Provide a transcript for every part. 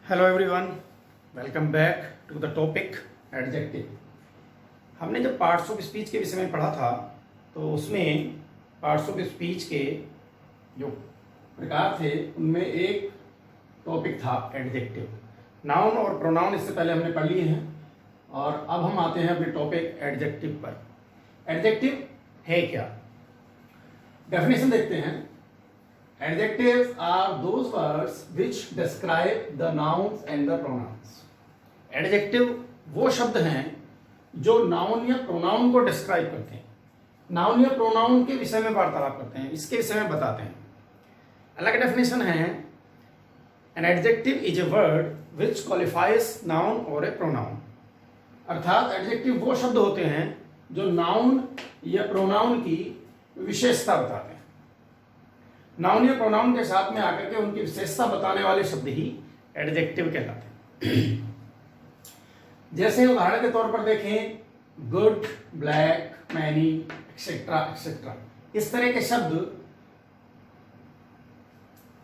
Hello everyone, welcome back to the topic adjective. हमने जब parts of speech के विषय में पढ़ा था तो उसमें पार्ट्स ऑफ स्पीच के जो प्रकार थे उनमें एक टॉपिक था एडजेक्टिव। नाउन और प्रोनाउन इससे पहले हमने पढ़ लिए हैं और अब हम आते हैं अपने टॉपिक एडजेक्टिव पर। एडजेक्टिव है क्या? डेफिनेशन देखते हैं। Adjectives are those words which describe the nouns and the pronouns. Adjective वो शब्द हैं जो नाउन या प्रोनाउन को डिस्क्राइब करते हैं, नाउन या प्रोनाउन के विषय में वार्तालाप करते हैं, इसके विषय में बताते हैं। अलग डेफिनेशन है, an adjective is a word which qualifies noun और ए प्रोनाउन। अर्थात एडजेक्टिव वो शब्द होते हैं जो नाउन या प्रोनाउन की विशेषता बताते हैं। नाउन या प्रोनाउन के साथ में आकर के उनकी विशेषता बताने वाले शब्द ही एडजेक्टिव कहलाते हैं। जैसे उदाहरण के तौर पर देखें, good, black, many, etcetera etcetera, इस तरह के शब्द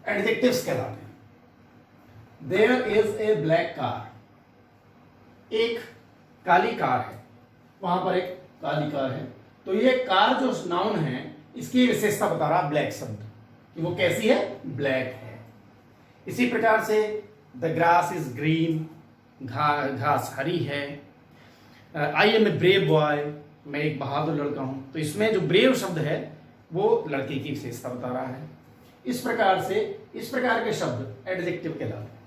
एडजेक्टिव्स कहलाते हैं। There is a black car, एक काली कार है, वहां पर एक काली कार है, तो ये कार जो नाउन है इसकी विशेषता बता रहा ब्लैक शब्द कि वो कैसी है, ब्लैक है। इसी प्रकार से द ग्रास इज ग्रीन, घास हरी है। I am a brave boy, मैं एक बहादुर लड़का हूं, तो इसमें जो ब्रेव शब्द है वो लड़के की विशेषता बता रहा है। इस प्रकार से इस प्रकार के शब्द एडजेक्टिव कहलाते हैं।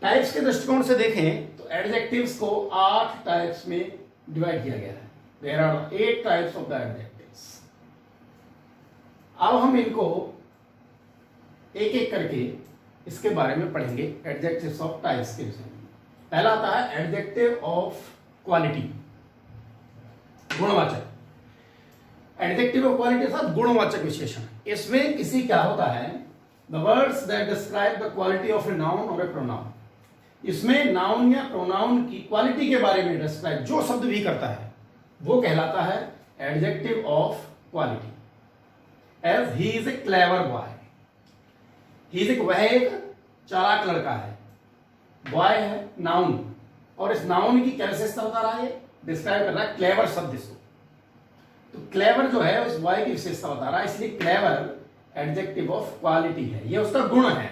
टाइप्स के दृष्टिकोण से देखें तो एडजेक्टिव्स को 8 टाइप्स में डिवाइड किया गया है। There are 8 types of the adjectives. अब हम इनको एक एक करके इसके बारे में पढ़ेंगे, एडजेक्टिव्स ऑफ टाइप्स के विषय में। पहला आता है एडजेक्टिव ऑफ क्वालिटी, गुणवाचक। एडजेक्टिव ऑफ क्वालिटी अर्थात गुणवाचक विशेषण। इसमें किसी क्या होता है, the words that describe the quality of a noun और ए प्रोनाउन। इसमें नाउन या प्रोनाउन की क्वालिटी के बारे में डिस्क्राइब जो शब्द भी करता है वो कहलाता है adjective of quality. As he is a clever boy, वह एक चालाक लड़का है, बॉय है नाउन, और इस नाउन की क्या विशेषता बता रहा है, डिस्क्राइब कर रहा है क्लेवर शब्द इसको। तो क्लेवर जो है उस बॉय की विशेषता बता रहा है, इसलिए क्लेवर एडजेक्टिव ऑफ क्वालिटी है, ये उसका गुण है।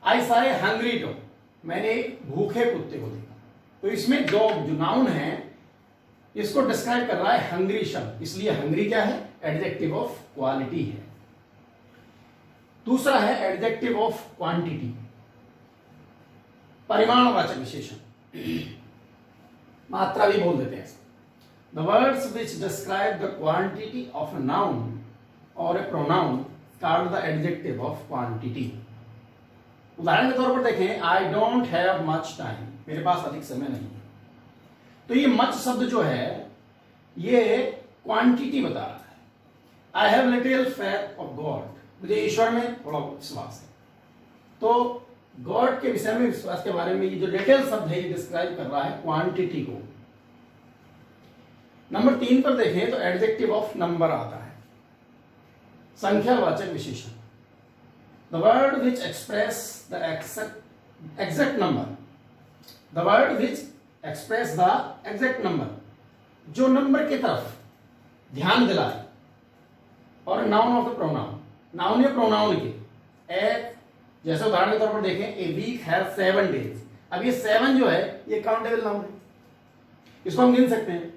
I saw a hungry dog, मैंने एक भूखे कुत्ते को देखा, तो इसमें डॉग जो नाउन है इसको डिस्क्राइब कर रहा है हंग्री शब्द, इसलिए हंग्री क्या है, एडजेक्टिव ऑफ क्वालिटी है। दूसरा है एडजेक्टिव ऑफ क्वांटिटी, परिमाणवाचक विशेषण, मात्रा भी बोल देते हैं। The words which describe the quantity of a noun और a pronoun called the adjective of quantity. उदाहरण के तौर पर देखें, I don't have much time, मेरे पास अधिक समय नहीं है। तो ये मच शब्द जो है ये क्वांटिटी बता रहा है। I have little faith of God, मुझे ईश्वर में थोड़ा विश्वास है। तो गॉड के विषय में विश्वास के बारे में ये जो लिटिल शब्द है ये डिस्क्राइब कर रहा है क्वांटिटी को। नंबर 3 पर देखें तो एडजेक्टिव ऑफ नंबर आता है, संख्यावाचक विशेषण। The word which express the exact number, the word which express the exact number, जो नंबर की तरफ ध्यान दिलाए। और noun of the pronoun, noun या प्रोनाउन के ए, जैसे उदाहरण के तौर पर देखें, ए वीक हैज 7 डेज। अब ये 7 जो है ये काउंटेबल नाउन है, इसको हम गिन सकते हैं,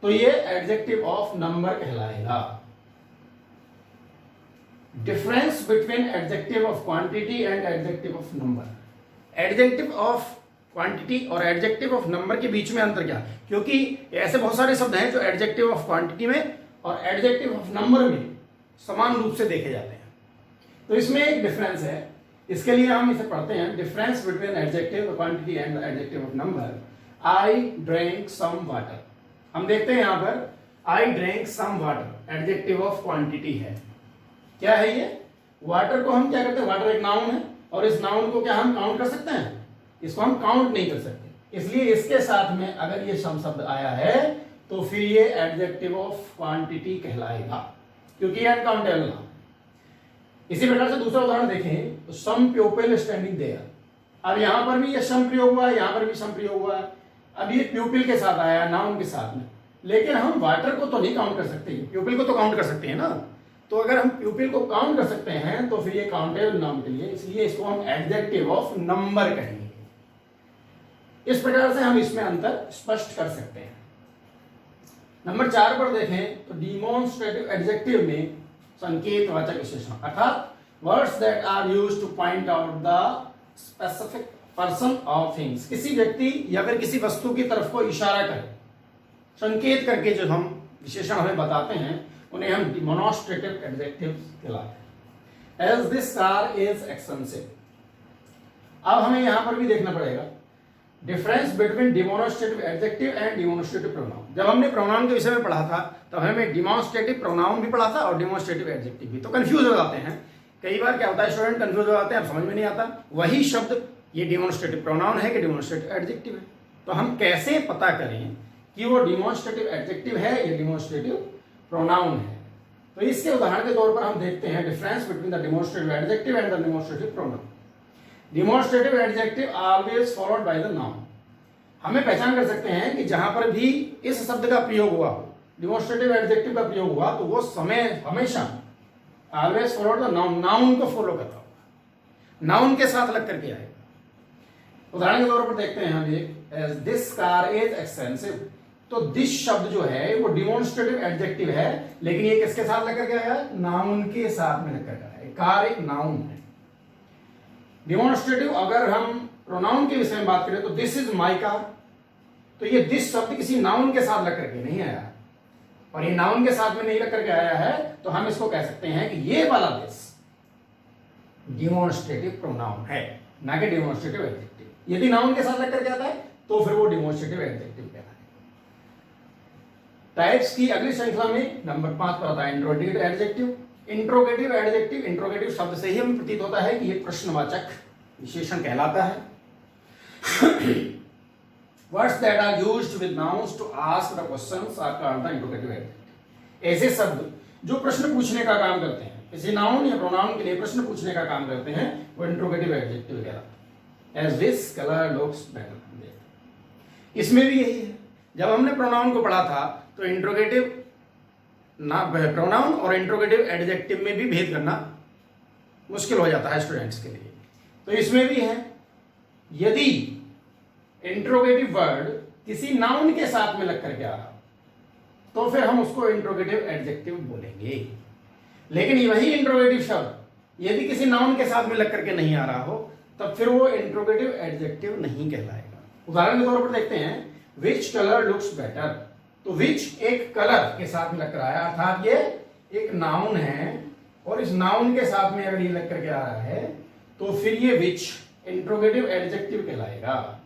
तो ये एडजेक्टिव ऑफ नंबर कहलाएगा। Difference between adjective of quantity and adjective of number. Adjective of quantity और एडजेक्टिव ऑफ नंबर के बीच में अंतर क्या है, क्योंकि ऐसे बहुत सारे शब्द हैं जो एडजेक्टिव ऑफ क्वांटिटी में और एडजेक्टिव ऑफ नंबर में समान रूप से देखे जाते हैं। तो इसमें एक डिफरेंस है, इसके लिए हम इसे पढ़ते हैं, difference between adjective of quantity and adjective of number. I drink some water, हम देखते हैं यहां पर I drink some water adjective of quantity है। क्या है ये? वाटर को हम क्या करते हैं, वाटर एक नाउन है और इस नाउन को क्या हम काउंट कर सकते हैं, इसको हम काउंट नहीं कर सकते, इसलिए इसके साथ में अगर ये शब्द आया है तो फिर ये एडजेक्टिव ऑफ क्वांटिटी कहलाएगा, क्योंकि ये अनकाउंटेबल नाउन। इसी प्रकार से दूसरा उदाहरण देखें तो सम प्यूपिल स्टैंडिंग देयर। अब यहां पर भी ये सम प्रयोग हुआ है, यहां पर भी सम प्रयोग हुआ है। अब ये प्यूपिल के साथ आया, नाउन के साथ में, लेकिन हम वाटर को तो नहीं काउंट कर सकते, प्यूपिल को तो काउंट कर सकते हैं ना। तो अगर हम प्यूपिल को काउंट कर सकते हैं तो फिर ये काउंटेबल नाउन के लिए, इसलिए इसको हम एडजेक्टिव ऑफ नंबर कहेंगे। इस प्रकार से हम इसमें अंतर स्पष्ट कर सकते हैं। नंबर 4 पर देखें तो डिमॉन्स्ट्रेटिव एडजेक्टिव में संकेतवाचक विशेषण, अर्थात words that are used to point out the specific person और थिंग्स। किसी व्यक्ति या फिर किसी वस्तु की तरफ को इशारा करें, संकेत करके जो हम विशेषण हमें बताते हैं उन्हें हम डिमॉन्स्ट्रेटिव एडजेक्टिव कहलाते हैं। As this car is expensive. अब हमें यहां पर भी देखना पड़ेगा difference between demonstrative adjective and demonstrative pronoun. जब हमने प्रोनाउन के विषय में पढ़ा था तब हमें डिमॉन्स्ट्रेटिव प्रोनाउन भी पढ़ा था और डिमॉन्स्ट्रेटिव एडजेक्टिव भी। तो कंफ्यूज हो जाते हैं, कई बार क्या होता है स्टूडेंट कंफ्यूज हो जाते हैं, अब समझ में नहीं आता वही शब्द ये डिमॉन्स्ट्रेटिव प्रोनाउन है कि डिमॉन्स्ट्रेटिव एडजेक्टिव है। तो हम कैसे पता करें कि वो डिमॉन्स्ट्रेटिव एडजेक्टिव है या डिमॉन्स्ट्रेटिव प्रोनाउन है? तो इसके उदाहरण के तौर पर हम देखते हैं difference between the demonstrative adjective and the demonstrative pronoun. Demonstrative adjective always followed by the noun. हमें पहचान कर सकते हैं कि जहां पर भी इस शब्द का प्रयोग हुआ हो, डिमॉन्स्ट्रेटिव एडजेक्टिव का प्रयोग हुआ, तो वो समय हमेशा always followed the noun, noun को फॉलो करता होगा, नाउन के साथ लग करके आएगा। उदाहरण के तौर पर देखते हैं हम एक, as this car is expensive. तो दिस शब्द जो है वो डिमॉन्स्ट्रेटिव एडजेक्टिव है, लेकिन ये किसके साथ लग करके आया? नाउन के साथ में लग करके आया। कार एक नाउन है। डिमॉन्स्ट्रेटिव अगर हम प्रोनाउन के विषय में बात करें तो दिस इज माई कार, तो ये दिस शब्द किसी नाउन के साथ लग करके नहीं आया, और ये नाउन के साथ में नहीं लग करके आया है, तो हम इसको कह सकते हैं कि ये वाला दिस डिमॉन्स्ट्रेटिव प्रोनाउन है, ना कि डिमॉन्स्ट्रेटिव एडजेक्टिव। यदि नाउन के साथ लग करके आता है तो फिर वो डिमॉन्स्ट्रेटिव एडजेक्टिव कहलाता है। टाइप्स की अगली श्रृंखला में नंबर 5 पर आता है interrogative adjective. Interrogative adjective, interrogative शब्द से ही हमें प्रतीत होता है कि ये प्रश्नवाचक विशेषण कहलाता है। Words that are used with nouns to ask the questions are called the interrogative adjective। ऐसे शब्द जो प्रश्न पूछने का काम करते हैं, किसी नाउन या प्रोनाउन के लिए प्रश्न पूछने का काम करते हैं, वो इंट्रोगेटिव एडजेक्टिव कहलाता है। As this color looks better। इसमें भी यही है, जब हमने प्रोनाउन को पढ़ा था तो इंट्रोगेटिव ना प्रोनाउन और इंट्रोगेटिव एडजेक्टिव में भी भेद करना मुश्किल हो जाता है स्टूडेंट्स के लिए। तो इसमें भी है, यदि इंट्रोगेटिव वर्ड किसी नाउन के साथ में लग करके आ रहा तो फिर हम उसको इंट्रोगेटिव एडजेक्टिव बोलेंगे, लेकिन वही इंट्रोगेटिव शब्द यदि किसी नाउन के साथ में लग करके नहीं आ रहा हो तब फिर वो इंट्रोगेटिव एडजेक्टिव नहीं कहलाएगा। उदाहरण के तौर पर देखते हैं विच कलर लुक्स बेटर। तो विच एक कलर के साथ में लग कर आया, अर्थात ये एक नाउन है और इस नाउन के साथ में अगर ये लग करके आ रहा है तो फिर ये विच इंट्रोगेटिव एडजेक्टिव कहलाएगा।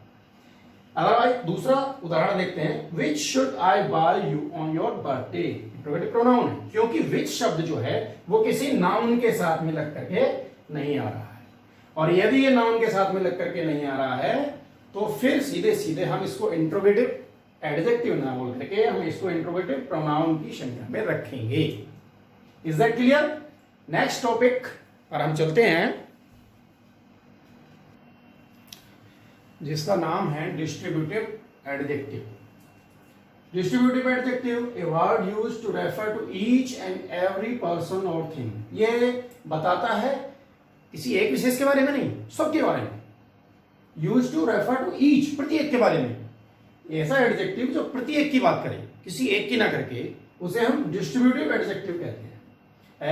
अदरवाइज दूसरा उदाहरण देखते हैं, which should I buy you on your birthday. Interrogative pronoun है, क्योंकि विच शब्द जो है वो किसी नाउन के साथ में लग करके नहीं आ रहा है, और यदि ये नाउन के साथ में लग करके नहीं आ रहा है तो फिर सीधे सीधे हम इसको इंट्रोगेटिव एडजेक्टिव ना बोल करके हम इसको इंट्रोगेटिव प्रोनाउन की संज्ञा में रखेंगे। Is that clear? Next topic पर हम चलते हैं, जिसका नाम है distributive adjective. Distributive adjective a word used to refer to each and every person और थिंग। ये बताता है किसी एक विशेष के बारे में नहीं, सबके बारे में। Used to refer to each, प्रत्येक के बारे में। ऐसा एडजेक्टिव जो प्रत्येक की बात करे, किसी एक की ना करके, उसे हम डिस्ट्रीब्यूटिव एडजेक्टिव कहते हैं।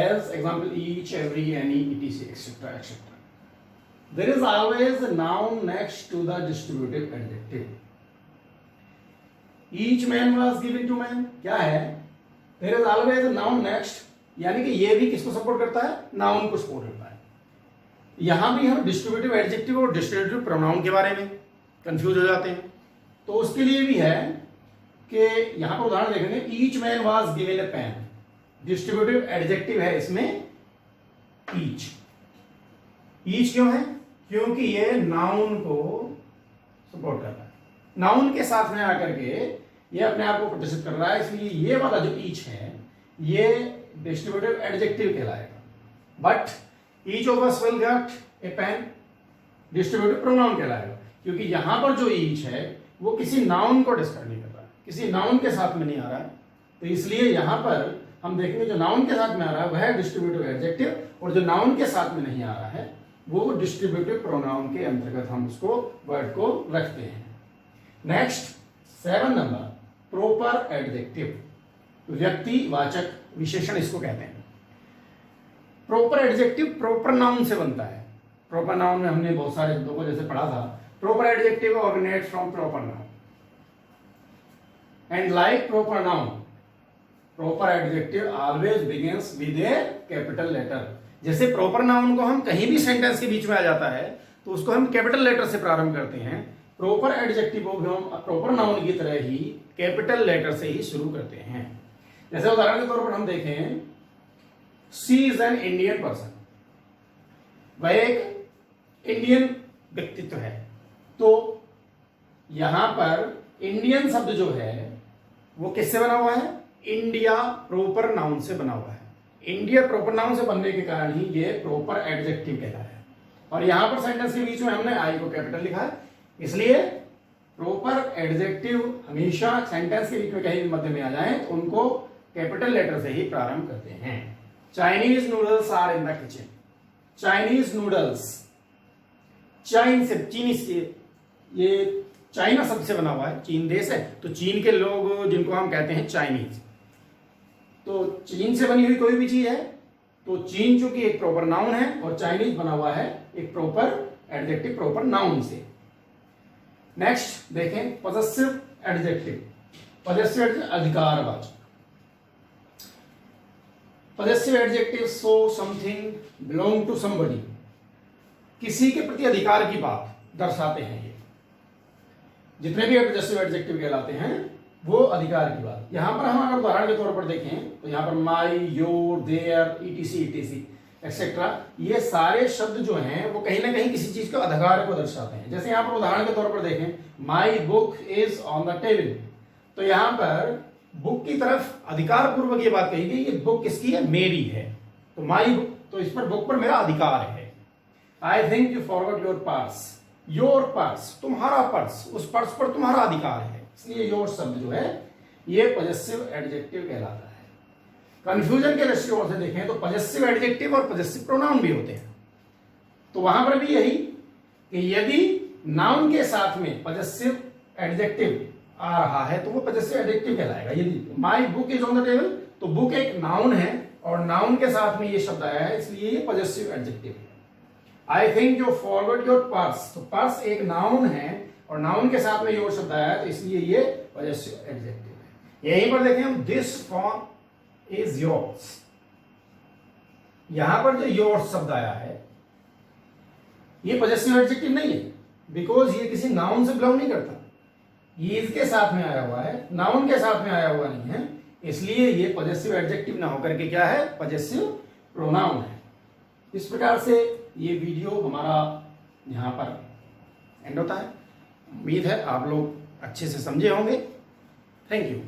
As example each, every, any, etc, etcetera etcetera. There is always a noun next to the distributive adjective. Each man was given to man, क्या है? There is always a noun next, यानी कि ये भी किसको support करता है? Noun को सपोर्ट करता है। यहां भी हम डिस्ट्रीब्यूटिव एडजेक्टिव और डिस्ट्रीब्यूटिव प्रोनाउन के बारे में कंफ्यूज हो जाते हैं, तो उसके लिए भी है कि यहां पर उदाहरण देखेंगे, each man was given a pen. Distributive adjective है इसमें ईच। ईच क्यों है? क्योंकि ये नाउन को सपोर्ट कर रहा है, नाउन के साथ में आकर के ये अपने आप को प्रदर्शित कर रहा है, इसलिए ये वाला जो ईच है ये डिस्ट्रीब्यूटिव एडजेक्टिव कहलाएगा। But each of us will get a pen, distributive pronoun कहलाएगा, क्योंकि यहां पर जो ईच है वो किसी नाउन को डिस्क्राइब नहीं कर रहा है, किसी नाउन के साथ में नहीं आ रहा है, तो इसलिए यहां पर हम देखेंगे जो नाउन के साथ में आ रहा है वह है डिस्ट्रीब्यूटिव एडजेक्टिव, और जो नाउन के साथ में नहीं आ रहा है वो डिस्ट्रीब्यूटिव प्रोनाउन के अंतर्गत हम उसको वर्ड को रखते हैं। नेक्स्ट 7 नंबर, प्रॉपर एडजेक्टिव, व्यक्तिवाचक विशेषण इसको कहते हैं। प्रॉपर एडजेक्टिव प्रॉपर नाउन से बनता है। प्रॉपर नाउन में हमने बहुत सारे शब्दों को जैसे पढ़ा था, proper adjective organised from proper noun and like proper noun, proper adjective always begins with a capital letter. जैसे प्रॉपर नाउन को हम कहीं भी सेंटेंस के बीच में आ जाता है तो उसको हम कैपिटल लेटर से प्रारंभ करते हैं, प्रॉपर एडजेक्टिव को भी हम प्रॉपर नाउन की तरह ही कैपिटल लेटर से ही शुरू करते हैं। जैसे उदाहरण के तौर पर हम देखें, she is an Indian person, वह एक इंडियन व्यक्तित्व है, तो यहां पर इंडियन शब्द जो है वो किससे बना हुआ है? इंडिया प्रॉपर नाउन से बना हुआ है। इंडिया प्रॉपर नाउन से बनने के कारण ही ये प्रॉपर एडजेक्टिव कहलाया है। और यहां पर सेंटेंस के बीच में हमने आई को कैपिटल लिखा है, इसलिए प्रॉपर एडजेक्टिव हमेशा सेंटेंस के बीच में कहीं भी मध्य में आ जाए तो उनको कैपिटल लेटर से ही प्रारंभ करते हैं। Chinese noodles are in the kitchen, Chinese noodles, China से, चीनी से, ये चाइना शब्द से बना हुआ है, चीन देश है तो चीन के लोग जिनको हम कहते हैं चाइनीज, तो चीन से बनी हुई कोई भी चीज है तो चीन चूंकि एक प्रॉपर नाउन है और चाइनीज बना हुआ है एक प्रॉपर एडजेक्टिव प्रॉपर नाउन से। नेक्स्ट देखें पॉजेसिव एडजेक्टिव, पॉजेसिव अधिकारवाचक। Possessive adjective show something belong to somebody, किसी के प्रति अधिकार की बात दर्शाते हैं। ये जितने भी पॉजेसिव एडजेक्टिव कहलाते हैं वो अधिकार की बात। यहां पर हम अगर उदाहरण के तौर पर देखें तो यहां पर my, your, their, ETC ETC etcetera, ये सारे शब्द जो हैं वो कहीं ना कहीं किसी चीज के अधिकार को दर्शाते हैं। जैसे यहां पर उदाहरण के तौर पर देखें, my book is on the table, तो यहां पर बुक की तरफ अधिकार पूर्वक ये बात कही गई, ये बुक किसकी है? मेरी है, तो माई बुक, तो इस पर बुक पर मेरा अधिकार है। I think you forgot your purse, your purse तुम्हारा पर्स, उस पर्स पर तुम्हारा अधिकार है, इसलिए योर शब्द जो है ये पॉजेसिव एडजेक्टिव कहलाता है। कंफ्यूजन के दृष्टिकोण से देखें तो पॉजेसिव एडजेक्टिव और पॉजेसिव प्रोनाउन भी होते हैं, तो वहां पर भी यही कि यदि नाउन के साथ में पॉजेसिव एडजेक्टिव आ रहा है तो वो पॉजेसिव एडजेक्टिव कहलाएगा। यदि my book is on the table तो बुक एक नाउन है और नाउन के साथ में ये शब्द आया है इसलिए ये पॉजेसिव एडजेक्टिव है। I think you forgot your purse, तो पर्स एक नाउन है और नाउन के साथ में योर शब्द आया है तो इसलिए ये पॉजेसिव एडजेक्टिव है। यहीं पर देखें हम, दिस फॉर्म इज योर्स, यहां पर जो योर्स शब्द आया है ये पॉजेसिव एडजेक्टिव नहीं है, बिकॉज ये किसी नाउन से बिलोंग नहीं करता, ये इसके साथ में आया हुआ है, नाउन के साथ में आया हुआ नहीं है, इसलिए ये पॉजेसिव एडजेक्टिव ना होकर के क्या है? पॉजेसिव प्रोनाउन है। इस प्रकार से ये वीडियो हमारा यहां पर एंड होता है। उम्मीद है आप लोग अच्छे से समझे होंगे। Thank you.